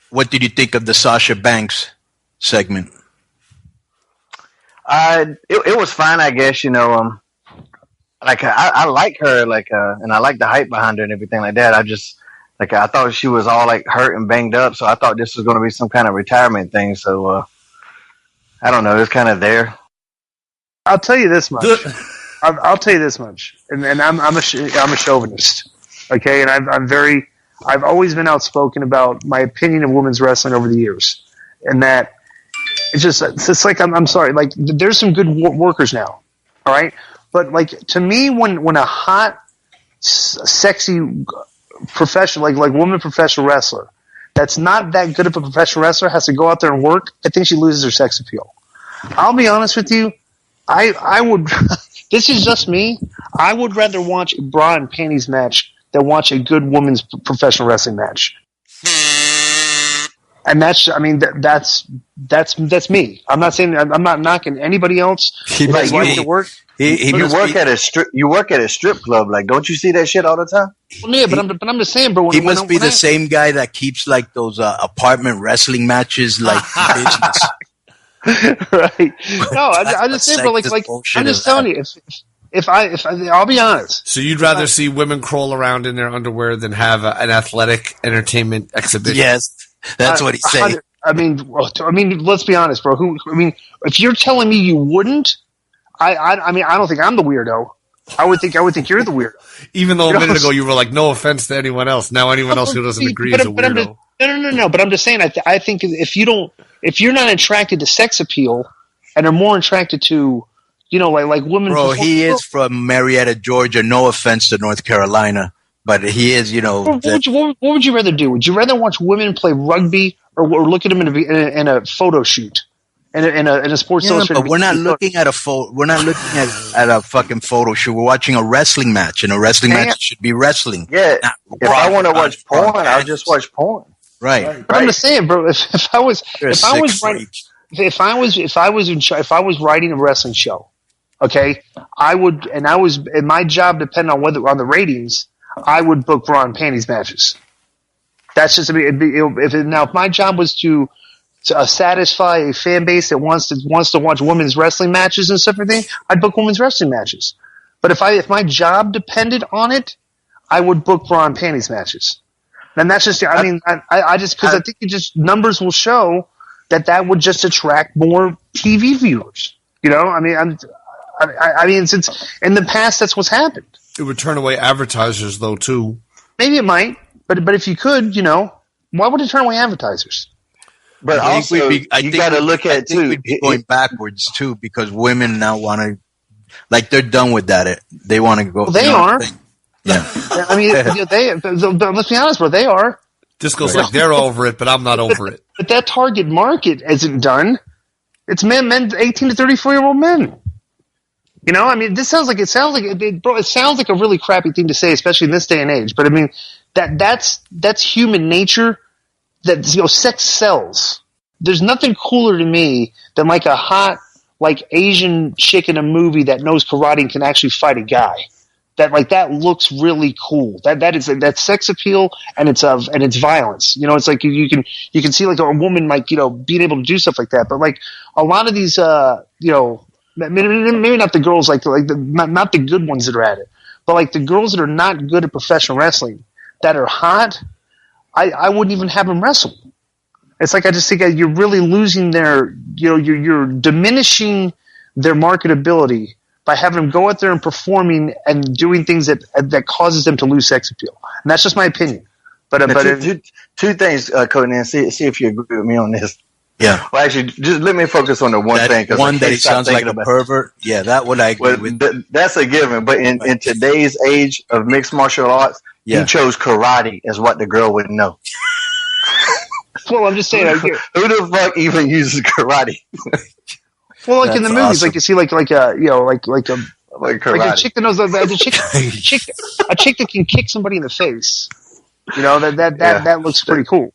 What did you think of the Sasha Banks segment? It was fine, I guess. Like I like her, and I like the hype behind her and everything like that. I thought she was all like hurt and banged up, so I thought this was going to be some kind of retirement thing. So I don't know, it's kind of there. I'll tell you this much. I'll tell you this much, and I'm a chauvinist, okay, and I've always been outspoken about my opinion of women's wrestling over the years, and that it's like I'm sorry, like there's some good workers now, all right, but like to me when a hot, sexy professional like woman professional wrestler that's not that good of a professional wrestler has to go out there and work, I think she loses her sex appeal. I'll be honest with you, I would. This is just me. I would rather watch a bra and panties match than watch a good women's professional wrestling match. And that's me. I'm not saying I'm not knocking anybody else. You work at a strip club. Like, don't you see that shit all the time? Well, yeah, but I'm just saying, bro. He must be the same guy that keeps like those apartment wrestling matches, like business. Right. No, I just say, bro. Like I'm just telling you. If I'll be honest. So you'd rather see women crawl around in their underwear than have an athletic entertainment exhibition? Yes, that's what he's saying. I mean, let's be honest, bro. If you're telling me you wouldn't, I don't think I'm the weirdo. I would think you're the weirdo. Even though a minute ago you were like, no offense to anyone else. Now anyone else who doesn't agree is a weirdo. No. But I'm just saying. I think if you're not attracted to sex appeal and are more attracted to, like women. Bro, he is from Marietta, Georgia. No offense to North Carolina, but he is. What would you rather do? Would you rather watch women play rugby or look at them in a photo shoot? In a Sports Illustrated. But we're not looking at We're not looking at a fucking photo shoot. We're watching a wrestling match, and a wrestling match should be wrestling. Yeah. If I want to watch porn, I'll just watch porn. Right. But I'm just saying, bro. If I was writing a wrestling show, okay, and my job depended on the ratings, I would book bra and panties matches. That's just if my job was to satisfy a fan base that wants to watch women's wrestling matches and stuff and everything, I'd book women's wrestling matches. But if my job depended on it, I would book bra and panties matches. And that's just, I think numbers will show that would just attract more TV viewers. Since in the past, that's what's happened. It would turn away advertisers, though, too. Maybe it might, but if you could, why would it turn away advertisers? But I think you got to look at too. We'd be going backwards too, because women now want to, like, they're done with that. They want to go. Well, they are. Yeah. Let's be honest, bro. They are. Disco's like they're over it, but I'm not over it. But that target market isn't done. It's men 18 to 34-year-old men. This sounds like it sounds like a really crappy thing to say, especially in this day and age. But that's human nature. That sex sells. There's nothing cooler to me than like a hot like Asian chick in a movie that knows karate and can actually fight a guy. That looks really cool. That's sex appeal and it's violence. It's like you can see like a woman like being able to do stuff like that. But like a lot of these maybe not the girls not the good ones that are at it, but like the girls that are not good at professional wrestling that are hot. I wouldn't even have them wrestle. It's like I just think you're really losing you're diminishing their marketability by having them go out there and performing and doing things that causes them to lose sex appeal. And that's just my opinion. But two things, Cody, and see if you agree with me on this. Yeah. Well, actually, just let me focus on the one thing. One that he sounds like a pervert. Yeah, that one I agree with. That's a given. But in today's age of mixed martial arts, he chose karate as what the girl would know. Well, I'm just saying. Who the fuck even uses karate? Well, like in the movies, like you see, like a chick that knows a chick that can kick somebody in the face. That looks pretty cool.